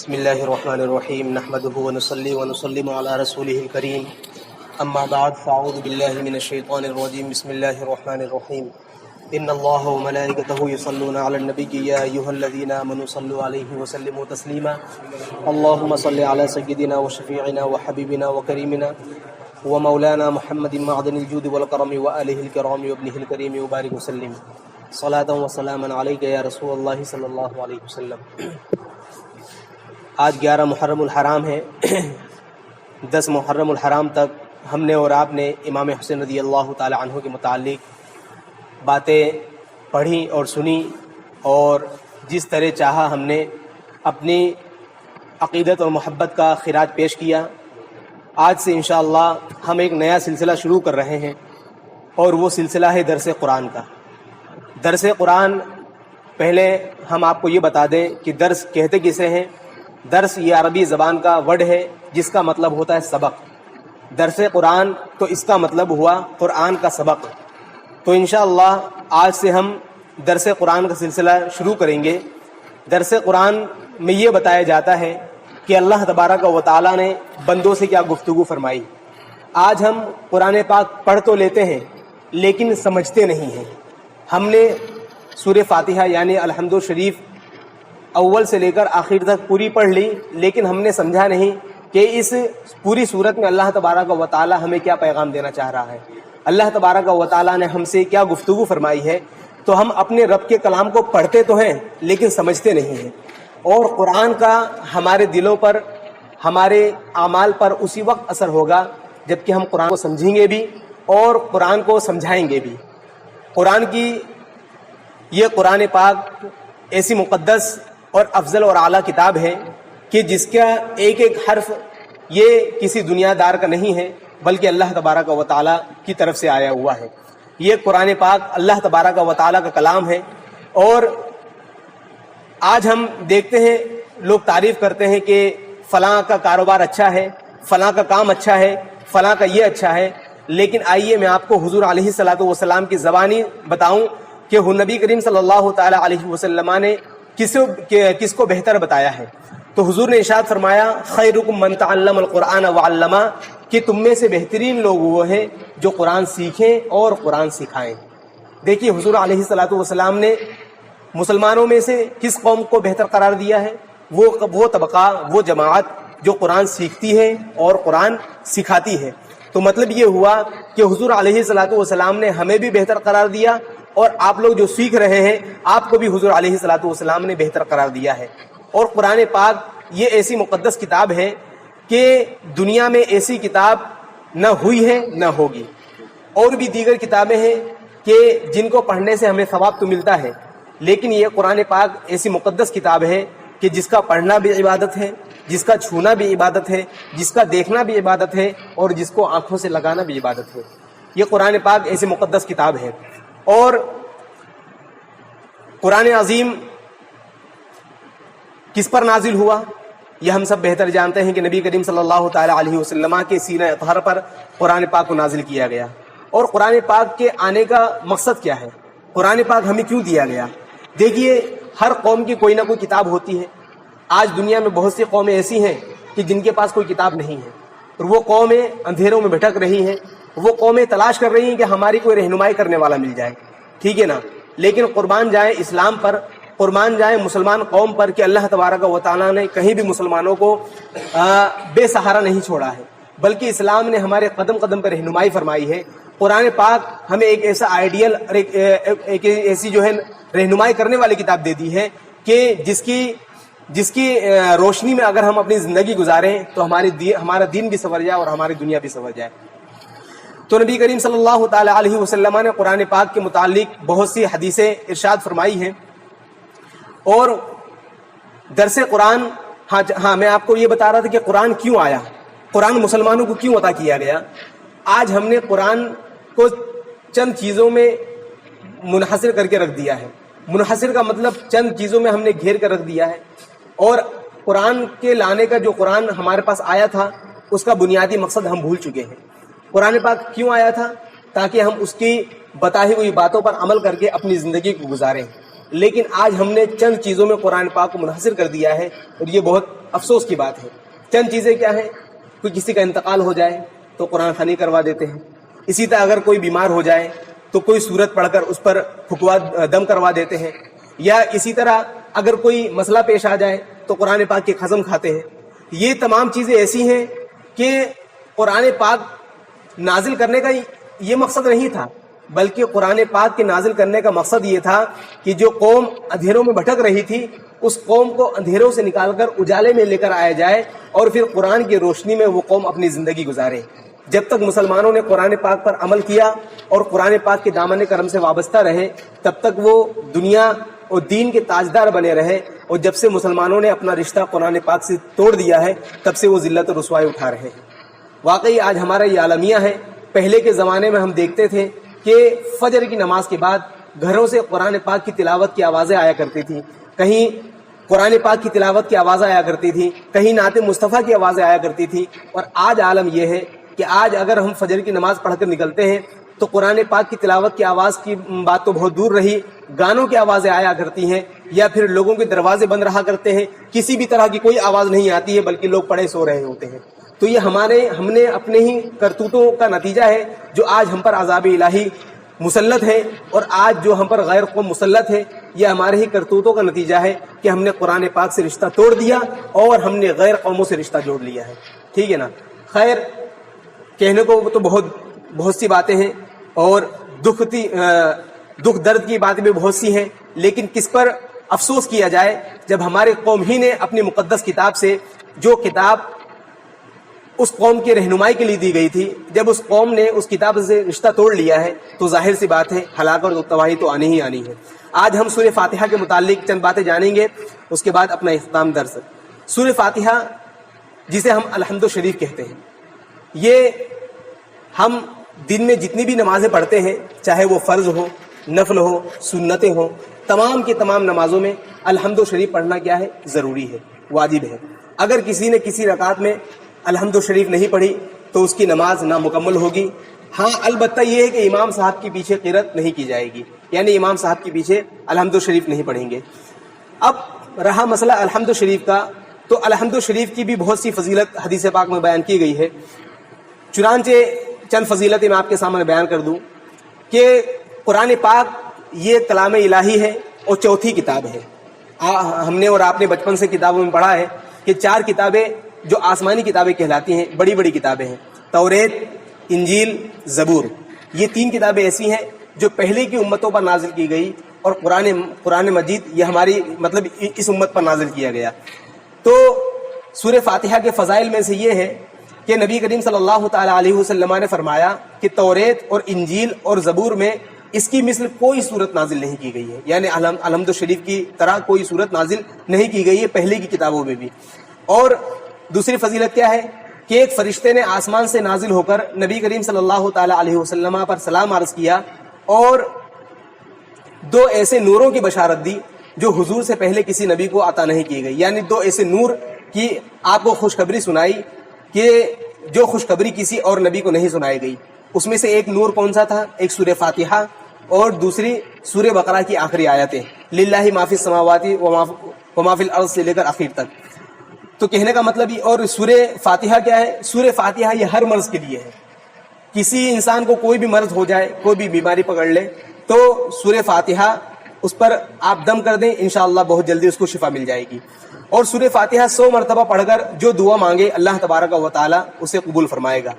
بسم اللہ الرحمن الرحیم نحمده ونصلی ونسلم علی رسوله الکریم اما بعد فاعوذ باللہ من الشیطان الرجیم بسم اللہ الرحمن الرحیم ان اللہ وملائکته یصلون علی النبی یا ایھا الذین آمنوا صلوا علیہ وسلموا تسلیما اللهم صل علی سیدنا وشفیعنا وحبیبنا وکریمنا ومولانا محمد معدن الجود والکرم وآلہ الکرام وابنہ الکریم وبارک وسلم صلاۃ وسلاما علیک یا رسول اللہ صلی اللہ علیہ وسلم۔ آج 11 محرم الحرام ہے۔ 10 محرم الحرام تک ہم نے اور آپ نے امام حسین رضی اللہ تعالی عنہ کے متعلق باتیں پڑھی اور سنی، اور جس طرح چاہا ہم نے اپنی عقیدت اور محبت کا خراج پیش کیا۔ آج سے انشاءاللہ ہم ایک نیا سلسلہ شروع کر رہے ہیں، اور وہ سلسلہ ہے درس قرآن کا۔ درس قرآن، پہلے ہم آپ کو یہ بتا دیں کہ درس کہتے کسے ہیں۔ درس یہ عربی زبان کا ورڈ ہے جس کا مطلب ہوتا ہے سبق۔ درس قرآن تو اس کا مطلب ہوا قرآن کا سبق۔ تو انشاءاللہ آج سے ہم درس قرآن کا سلسلہ شروع کریں گے۔ درس قرآن میں یہ بتایا جاتا ہے کہ اللہ تبارک و تعالیٰ نے بندوں سے کیا گفتگو فرمائی۔ آج ہم قرآن پاک پڑھ تو لیتے ہیں لیکن سمجھتے نہیں ہیں۔ ہم نے سورہ فاتحہ یعنی الحمد شریف اول سے لے کر آخر تک پوری پڑھ لی، لیکن ہم نے سمجھا نہیں کہ اس پوری صورت میں اللہ تبارک و تعالیٰ ہمیں کیا پیغام دینا چاہ رہا ہے، اللہ تبارک و تعالیٰ نے ہم سے کیا گفتگو فرمائی ہے۔ تو ہم اپنے رب کے کلام کو پڑھتے تو ہیں لیکن سمجھتے نہیں ہیں، اور قرآن کا ہمارے دلوں پر، ہمارے اعمال پر اسی وقت اثر ہوگا جب کہ ہم قرآن کو سمجھیں گے بھی اور قرآن کو سمجھائیں گے بھی۔ قرآن کی یہ قرآن پاک ایسی مقدس اور افضل اور اعلیٰ کتاب ہے کہ جس کا ایک ایک حرف یہ کسی دنیا دار کا نہیں ہے بلکہ اللہ تبارک و تعالیٰ کی طرف سے آیا ہوا ہے۔ یہ قرآن پاک اللہ تبارک و تعالیٰ کا کلام ہے، اور آج ہم دیکھتے ہیں لوگ تعریف کرتے ہیں کہ فلاں کا کاروبار اچھا ہے، فلاں کا کام اچھا ہے، فلاں کا یہ اچھا ہے، لیکن آئیے میں آپ کو حضور علیہ الصلوۃ والسلام کی زبانی بتاؤں کہ نبی کریم صلی اللہ تعالی علیہ وسلم نے کس کو بہتر بتایا ہے۔ تو حضور نے ارشاد فرمایا خیرکم من تعلم القرآن وعلمہ، کہ تم میں سے بہترین لوگ وہ ہیں جو قرآن سیکھیں اور قرآن سکھائیں۔ دیکھیے حضور علیہ الصلوۃ والسلام نے مسلمانوں میں سے کس قوم کو بہتر قرار دیا ہے؟ وہ طبقہ، وہ جماعت جو قرآن سیکھتی ہے اور قرآن سکھاتی ہے۔ تو مطلب یہ ہوا کہ حضور علیہ الصلوۃ والسلام نے ہمیں بھی بہتر قرار دیا، اور آپ لوگ جو سیکھ رہے ہیں آپ کو بھی حضور علیہ الصلوۃ والسلام نے بہتر قرار دیا ہے۔ اور قرآن پاک یہ ایسی مقدس کتاب ہے کہ دنیا میں ایسی کتاب نہ ہوئی ہے نہ ہوگی۔ اور بھی دیگر کتابیں ہیں کہ جن کو پڑھنے سے ہمیں ثواب تو ملتا ہے، لیکن یہ قرآن پاک ایسی مقدس کتاب ہے کہ جس کا پڑھنا بھی عبادت ہے، جس کا چھونا بھی عبادت ہے، جس کا دیکھنا بھی عبادت ہے، اور جس کو آنکھوں سے لگانا بھی عبادت ہے۔ یہ قرآن پاک ایسی مقدس کتاب ہے۔ اور قرآن عظیم کس پر نازل ہوا یہ ہم سب بہتر جانتے ہیں کہ نبی کریم صلی اللہ تعالی علیہ وسلم کے سینہ اطہر پر قرآن پاک کو نازل کیا گیا۔ اور قرآن پاک کے آنے کا مقصد کیا ہے؟ قرآن پاک ہمیں کیوں دیا گیا؟ دیکھیے ہر قوم کی کوئی نہ کوئی کتاب ہوتی ہے۔ آج دنیا میں بہت سی قومیں ایسی ہیں کہ جن کے پاس کوئی کتاب نہیں ہے، اور وہ قومیں اندھیروں میں بھٹک رہی ہیں، وہ قومیں تلاش کر رہی ہیں کہ ہماری کوئی رہنمائی کرنے والا مل جائے، ٹھیک ہے نا۔ لیکن قربان جائیں اسلام پر، قربان جائیں مسلمان قوم پر کہ اللہ تبارک و تعالیٰ نے کہیں بھی مسلمانوں کو بے سہارا نہیں چھوڑا ہے، بلکہ اسلام نے ہمارے قدم قدم پر رہنمائی فرمائی ہے۔ قرآن پاک ہمیں ایک ایسا آئیڈیل اور ایک ایسی جو ہے رہنمائی کرنے والی کتاب دے دی ہے کہ جس کی روشنی میں اگر ہم اپنی زندگی گزاریں تو ہمارا دین بھی سنور جائے اور ہماری دنیا بھی سنور جائے۔ تو نبی کریم صلی اللہ تعالی علیہ وسلم نے قرآن پاک کے متعلق بہت سی حدیثیں ارشاد فرمائی ہیں۔ اور درس قرآن، ہاں میں آپ کو یہ بتا رہا تھا کہ قرآن کیوں آیا، قرآن مسلمانوں کو کیوں عطا کیا گیا۔ آج ہم نے قرآن کو چند چیزوں میں منحصر کر کے رکھ دیا ہے۔ منحصر کا مطلب چند چیزوں میں ہم نے گھیر کر رکھ دیا ہے، اور قرآن کے لانے کا جو قرآن ہمارے پاس آیا تھا اس کا بنیادی مقصد ہم بھول چکے ہیں۔ قرآن پاک کیوں آیا تھا؟ تاکہ ہم اس کی بتائی ہوئی باتوں پر عمل کر کے اپنی زندگی کو گزاریں، لیکن آج ہم نے چند چیزوں میں قرآن پاک کو منحصر کر دیا ہے، اور یہ بہت افسوس کی بات ہے۔ چند چیزیں کیا ہیں، کوئی کسی کا انتقال ہو جائے تو قرآن خوانی کروا دیتے ہیں، اسی طرح اگر کوئی بیمار ہو جائے تو کوئی سورت پڑھ کر اس پر پھکوا دم کروا دیتے ہیں، یا اسی طرح اگر کوئی مسئلہ پیش آ جائے تو قرآن پاک کی قسم کھاتے ہیں۔ یہ تمام چیزیں ایسی ہیں کہ قرآن پاک نازل کرنے کا یہ مقصد نہیں تھا، بلکہ قرآن پاک کے نازل کرنے کا مقصد یہ تھا کہ جو قوم اندھیروں میں بھٹک رہی تھی اس قوم کو اندھیروں سے نکال کر اجالے میں لے کر آیا جائے، اور پھر قرآن کی روشنی میں وہ قوم اپنی زندگی گزارے۔ جب تک مسلمانوں نے قرآن پاک پر عمل کیا اور قرآن پاک کے دامن کرم سے وابستہ رہے، تب تک وہ دنیا اور دین کے تاجدار بنے رہے، اور جب سے مسلمانوں نے اپنا رشتہ قرآن پاک سے توڑ دیا ہے تب سے وہ ذلت و رسوائی اٹھا رہے ہیں۔ واقعی آج ہمارا یہ عالمیہ ہے۔ پہلے کے زمانے میں ہم دیکھتے تھے کہ فجر کی نماز کے بعد گھروں سے قرآن پاک کی تلاوت کی آوازیں آیا کرتی تھیں، کہیں قرآن پاک کی تلاوت کی آوازیں آیا کرتی تھی، کہیں نعت مصطفیٰ کی آوازیں آیا کرتی تھی۔ اور آج عالم یہ ہے کہ آج اگر ہم فجر کی نماز پڑھ کر نکلتے ہیں تو قرآن پاک کی تلاوت کی آواز کی بات تو بہت دور رہی، گانوں کی آوازیں آیا کرتی ہیں، یا پھر لوگوں کے دروازے بند رہا کرتے ہیں، کسی بھی طرح کی کوئی آواز نہیں آتی ہے، بلکہ لوگ پڑے سو رہے ہوتے ہیں۔ تو یہ ہم نے اپنے ہی کرتوتوں کا نتیجہ ہے جو آج ہم پر عذاب الہی مسلط ہے، اور آج جو ہم پر غیر قوم مسلط ہے، یہ ہمارے ہی کرتوتوں کا نتیجہ ہے کہ ہم نے قرآن پاک سے رشتہ توڑ دیا اور ہم نے غیر قوموں سے رشتہ جوڑ لیا ہے۔ ٹھیک ہے نا؟ خیر، کہنے کو تو بہت سی باتیں ہیں، اور دکھ درد کی باتیں بھی بہت سی ہیں، لیکن کس پر افسوس کیا جائے جب ہمارے قوم ہی نے اپنی مقدس کتاب سے، جو کتاب اس قوم کی رہنمائی کے لیے دی گئی تھی، جب اس قوم نے اس کتاب سے رشتہ توڑ لیا ہے تو ظاہر سی بات ہے ہلاکت اور تباہی تو آنی ہی آنی ہے۔ آج ہم سورہ فاتحہ کے متعلق چند باتیں جانیں گے، اس کے بعد اپنا اختتام درس۔ سورہ فاتحہ جسے ہم الحمد شریف کہتے ہیں، یہ ہم دن میں جتنی بھی نمازیں پڑھتے ہیں، چاہے وہ فرض ہو، نفل ہو، سنتیں ہوں، تمام کی تمام نمازوں میں الحمد شریف پڑھنا کیا ہے؟ ضروری ہے، واجب ہے۔ اگر کسی نے کسی رکعت میں الحمد شریف نہیں پڑھی تو اس کی نماز نامکمل ہوگی۔ ہاں، البتہ یہ ہے کہ امام صاحب کے پیچھے قرات نہیں کی جائے گی، یعنی امام صاحب کے پیچھے الحمد شریف نہیں پڑھیں گے۔ اب رہا مسئلہ الحمد شریف کا، تو الحمد شریف کی بھی بہت سی فضیلت حدیث پاک میں بیان کی گئی ہے، چنانچہ چند فضیلتیں میں آپ کے سامنے بیان کر دوں کہ قرآن پاک یہ کلام الہی ہے اور چوتھی کتاب ہے۔ ہم نے اور آپ نے بچپن سے کتابوں میں پڑھا ہے کہ 4 کتابیں جو آسمانی کتابیں کہلاتی ہیں، بڑی بڑی کتابیں ہیں، توریت، انجیل، زبور۔ یہ 3 کتابیں ایسی ہیں جو پہلے کی امتوں پر نازل کی گئی، اور قرآن مجید یہ ہماری مطلب اس امت پر نازل کیا گیا۔ تو سورہ فاتحہ کے فضائل میں سے یہ ہے کہ نبی کریم صلی اللہ تعالی علیہ وسلم نے فرمایا کہ توریت اور انجیل اور زبور میں اس کی مثل کوئی صورت نازل نہیں کی گئی ہے، یعنی الحمد شریف کی طرح کوئی صورت نازل نہیں کی گئی ہے پہلے کی کتابوں میں بھی۔ اور دوسری فضیلت کیا ہے کہ ایک فرشتے نے آسمان سے نازل ہو کر نبی کریم صلی اللہ تعالی علیہ وسلم پر سلام عرض کیا، اور 2 ایسے نوروں کی بشارت دی جو حضور سے پہلے کسی نبی کو عطا نہیں کی گئی، یعنی 2 ایسے نور کی آپ کو خوشخبری سنائی کہ جو خوشخبری کسی اور نبی کو نہیں سنائی گئی۔ اس میں سے ایک نور کون سا تھا؟ ایک سورہ فاتحہ، اور دوسری سورہ بقرہ کی آخری آیتیں، للہ ما فی السماوات وما فی الارض سے لے کر آخر تک۔ تو کہنے کا مطلب یہ، اور سورہ فاتحہ کیا ہے؟ سورہ فاتحہ یہ ہر مرض کے لیے ہے۔ کسی انسان کو کوئی بھی مرض ہو جائے، کوئی بھی بیماری پکڑ لے، تو سورہ فاتحہ اس پر آپ دم کر دیں، انشاءاللہ بہت جلدی اس کو شفا مل جائے گی۔ اور سورہ فاتحہ 100 مرتبہ پڑھ کر جو دعا مانگے اللہ تبارک و تعالی اسے قبول فرمائے گا۔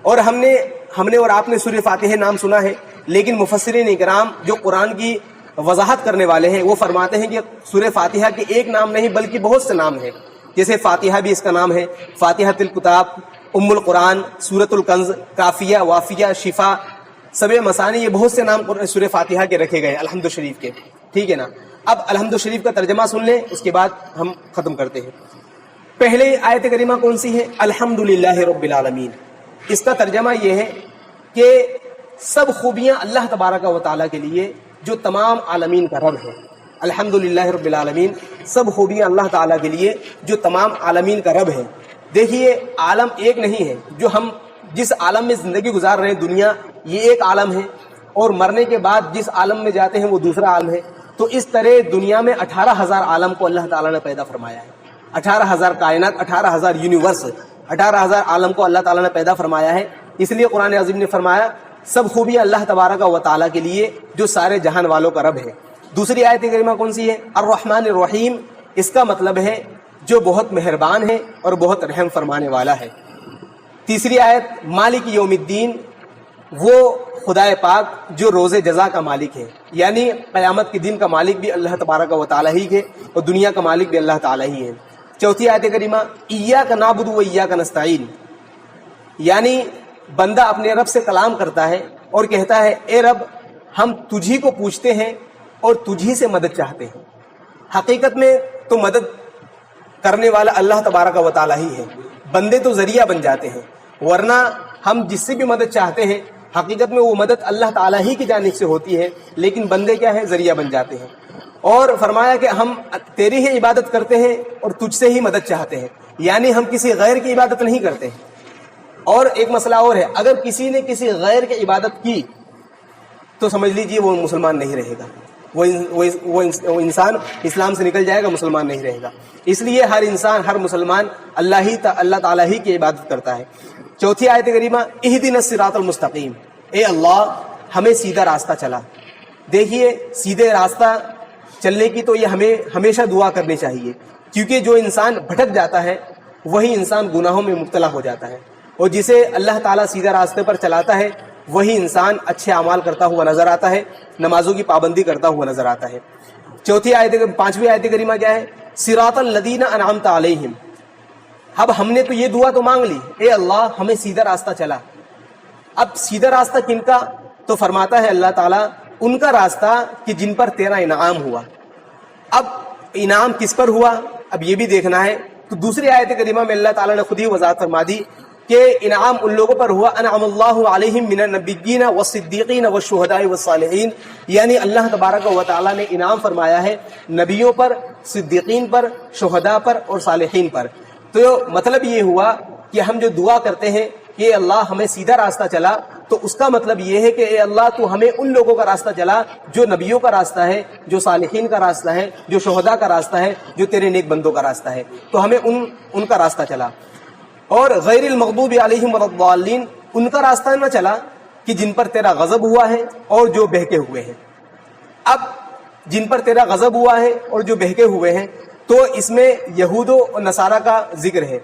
اور ہم نے اور آپ نے سورہ فاتحہ نام سنا ہے، لیکن مفسرین اکرام جو قرآن کی وضاحت کرنے والے ہیں وہ فرماتے ہیں کہ سورہ فاتحہ کے ایک نام نہیں بلکہ بہت سے نام ہیں، جیسے فاتحہ بھی اس کا نام ہے، فاتحۃ الکتاب، ام القرآن، سورۃ الکنز، کافیہ، وافیہ، شفا، سبع مثانی، یہ بہت سے نام سورہ فاتحہ کے رکھے گئے الحمد شریف کے۔ ٹھیک ہے نا؟ اب الحمد شریف کا ترجمہ سن لیں، اس کے بعد ہم ختم کرتے ہیں۔ پہلے آیت کریمہ کون سی ہے؟ الحمدللہ رب العالمین۔ اس کا ترجمہ یہ ہے کہ سب خوبیاں اللہ تبارک و تعالیٰ کے لیے جو تمام عالمین کا رب ہے۔ الحمدللہ رب العالمین، سب خوبیاں اللہ تعالیٰ کے لیے جو تمام عالمین کا رب ہے۔ دیکھیے، عالم ایک نہیں ہے، جو ہم جس عالم میں زندگی گزار رہے ہیں، دنیا، یہ ایک عالم ہے، اور مرنے کے بعد جس عالم میں جاتے ہیں وہ دوسرا عالم ہے۔ تو اس طرح دنیا میں 18,000 عالم کو اللہ تعالیٰ نے پیدا فرمایا ہے۔ 18,000 کائنات، 18,000 یونیورس، 18,000 عالم کو اللہ تعالیٰ نے پیدا فرمایا ہے. اس لیے قرآن عظیم نے فرمایا سب خوبیاں اللہ تبارک و تعالیٰ کے لیے جو سارے جہان والوں کا رب ہے. دوسری آیت کریمہ کون سی ہے؟ الرحمن الرحیم. اس کا مطلب ہے جو بہت مہربان ہے اور بہت رحم فرمانے والا ہے. تیسری آیت مالک یوم الدین، وہ خدائے پاک جو روز جزا کا مالک ہے، یعنی قیامت کے دن کا مالک بھی اللہ تبارک و تعالیٰ ہی ہے اور دنیا کا مالک بھی اللہ تعالیٰ ہی ہے. چوتھی آیت کریمہ ایاک نعبد و ایاک نستعین، یعنی بندہ اپنے رب سے کلام کرتا ہے اور کہتا ہے اے رب ہم تجھی کو پوچھتے ہیں اور تجھی سے مدد چاہتے ہیں. حقیقت میں تو مدد کرنے والا اللہ تبارک و تعالیٰ ہی ہے، بندے تو ذریعہ بن جاتے ہیں، ورنہ ہم جس سے بھی مدد چاہتے ہیں حقیقت میں وہ مدد اللہ تعالیٰ ہی کی جانب سے ہوتی ہے، لیکن بندے کیا ہے؟ ذریعہ بن جاتے ہیں. اور فرمایا کہ ہم تیری ہی عبادت کرتے ہیں اور تجھ سے ہی مدد چاہتے ہیں، یعنی ہم کسی غیر کی عبادت نہیں کرتے ہیں. اور ایک مسئلہ اور ہے، اگر کسی نے کسی غیر کی عبادت کی تو سمجھ لیجئے وہ مسلمان نہیں رہے گا، وہ انسان اسلام سے نکل جائے گا، مسلمان نہیں رہے گا. اس لیے ہر انسان، ہر مسلمان اللہ تعالیٰ ہی کی عبادت کرتا ہے. چوتھی آیت کریمہ اہدنا الصراط المستقیم، اے اللہ ہمیں سیدھا راستہ چلا. دیکھیے سیدھے راستہ چلنے کی تو یہ ہمیں ہمیشہ دعا کرنی چاہیے، کیونکہ جو انسان بھٹک جاتا ہے وہی انسان گناہوں میں مبتلا ہو جاتا ہے، اور جسے اللہ تعالیٰ سیدھا راستے پر چلاتا ہے وہی انسان اچھے اعمال کرتا ہوا نظر آتا ہے، نمازوں کی پابندی کرتا ہوا نظر آتا ہے. پانچویں آیت کریمہ کیا ہے؟ صراط الذین انعمت علیہم. اب ہم نے تو یہ دعا تو مانگ لی، اے اللہ ہمیں سیدھا راستہ چلا. اب سیدھا راستہ کن کا؟ تو فرماتا ہے اللہ تعالیٰ ان کا راستہ کہ جن پر تیرا انعام ہوا. اب انعام کس پر ہوا اب یہ بھی دیکھنا ہے. تو دوسری آیت کریمہ میں اللہ تعالیٰ نے خود ہی وضاحت فرما دی کہ انعام ان لوگوں پر ہوا انعم اللہ علیہم من النبیین والصدیقین والشہداء والصالحین، یعنی اللہ تبارک و تعالیٰ نے انعام فرمایا ہے نبیوں پر، صدیقین پر، شہداء پر اور صالحین پر. تو مطلب یہ ہوا کہ ہم جو دعا کرتے ہیں کہ اللہ ہمیں سیدھا راستہ چلا، تو اس کا مطلب یہ ہے کہ اے اللہ تو ہمیں ان لوگوں کا راستہ چلا جو نبیوں کا راستہ ہے، جو صالحین کا راستہ ہے، جو شہداء کا راستہ ہے، جو تیرے نیک بندوں کا راستہ ہے، تو ہمیں ان کا راستہ چلا. اور غیر المغضوب علیہم ولا الضالین، ان کا راستہ نہ چلا کہ جن پر تیرا غضب ہوا ہے اور جو بہکے ہوئے ہیں. اب جن پر تیرا غضب ہوا ہے اور جو بہکے ہوئے ہیں، تو اس میں یہود و نصارہ کا ذکر ہے.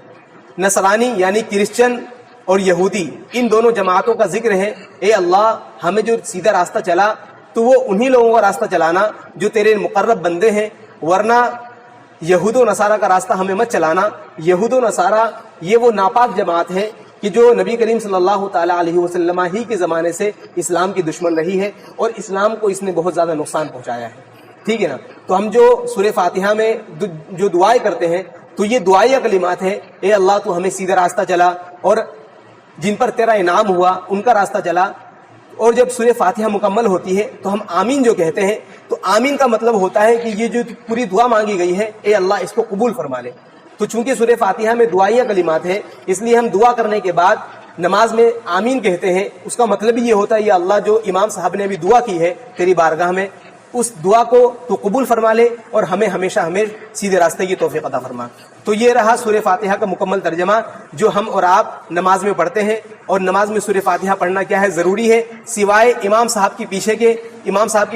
نصرانی یعنی کرسچن اور یہودی، ان دونوں جماعتوں کا ذکر ہے. اے اللہ ہمیں جو سیدھا راستہ چلا تو وہ انہی لوگوں کا راستہ چلانا جو تیرے مقرب بندے ہیں، ورنہ یہود و نصارہ کا راستہ ہمیں مت چلانا. یہود و نصارہ یہ وہ ناپاک جماعت ہے کہ جو نبی کریم صلی اللہ تعالیٰ علیہ وسلم ہی کے زمانے سے اسلام کی دشمن رہی ہے، اور اسلام کو اس نے بہت زیادہ نقصان پہنچایا ہے. ٹھیک ہے نا. تو ہم جو سورہ فاتحہ میں جو دعائیں کرتے ہیں تو یہ دعائیہ کلمات ہیں، اے اللہ تو ہمیں سیدھا راستہ چلا اور جن پر تیرا انعام ہوا ان کا راستہ چلا. اور جب سورہ فاتحہ مکمل ہوتی ہے تو ہم آمین جو کہتے ہیں، تو آمین کا مطلب ہوتا ہے کہ یہ جو پوری دعا مانگی گئی ہے اے اللہ اس کو قبول فرما لے. تو چونکہ سورہ فاتحہ میں دعائیہ کلمات ہیں، اس لیے ہم دعا کرنے کے بعد نماز میں آمین کہتے ہیں. اس کا مطلب یہ ہوتا ہے یا اللہ جو امام صاحب نے ابھی دعا کی ہے تیری بارگاہ میں، اس دعا کو تو قبول فرما لے اور ہمیں ہمیشہ سیدھے راستے کی توفیق عطا فرما. تو یہ رہا سورہ فاتحہ کا مکمل ترجمہ جو ہم اور آپ نماز میں پڑھتے ہیں. اور نماز میں سورہ فاتحہ پڑھنا کیا ہے؟ ضروری ہے. سوائے امام صاحب کے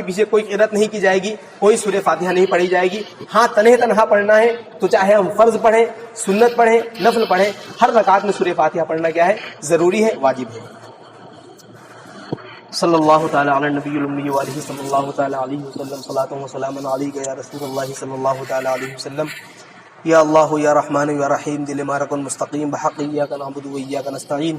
پیچھے کوئی قرأت نہیں کی جائے گی، کوئی سورہ فاتحہ نہیں پڑھی جائے گی. ہاں تنہا پڑھنا ہے تو چاہے ہم فرض پڑھیں، سنت پڑھیں، نفل پڑھیں، ہر رکعت میں سورہ فاتحہ پڑھنا کیا ہے؟ ضروری ہے، واجب ہے. صلی اللہ تعالی علی نبی الامی وآلہ صلی اللہ تعالی علیہ وسلم. صلاۃ و سلام علیک یا رسول اللہ صلی اللہ تعالی علیہ وسلم. یا اللہ یا رحمان یا رحیم دل مارک مستقیم بحق ایاک نعبد و ایاک نستعین.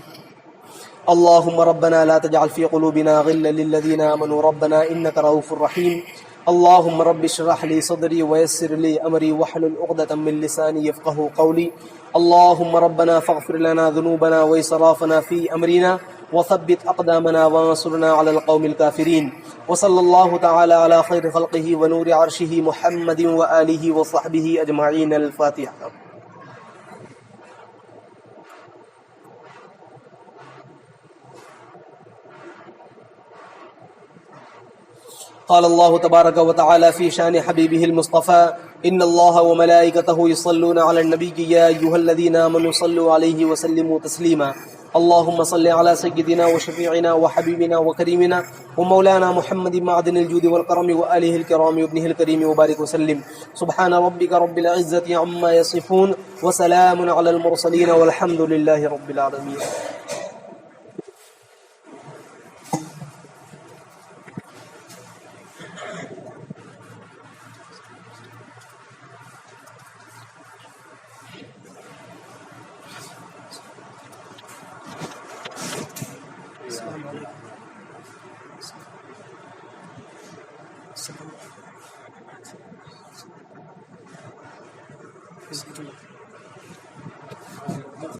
اللهم ربنا لا تجعل في قلوبنا غلا للذين آمنوا ربنا إنك رؤوف رحيم. اللهم رب اشرح لي صدري ويسر لي أمري واحلل عقدة من لساني يفقهوا قولي. اللهم ربنا فاغفر لنا ذنوبنا وإسرافنا في أمرنا وثبت أقدامنا وانصرنا على القوم الكافرين. وصلى الله تعالى على خير خلقه ونور عرشه محمد وآله وصحبه أجمعين. الفاتحة. قال الله تبارك وتعالى في شان حبيبه المصطفى إن الله وملائكته يصلون على النبي يا أيها الذين آمنوا صلوا عليه وسلموا تسليما اللهم صل على سيدنا وشفيعنا وحبيبنا وكريمنا ومولانا محمد معدن الجود والكرم وآله الكرام وابنه الكريم وبارك وسلم سبحان ربك رب العزة عما يصفون وسلام على المرسلين والحمد لله رب العالمين.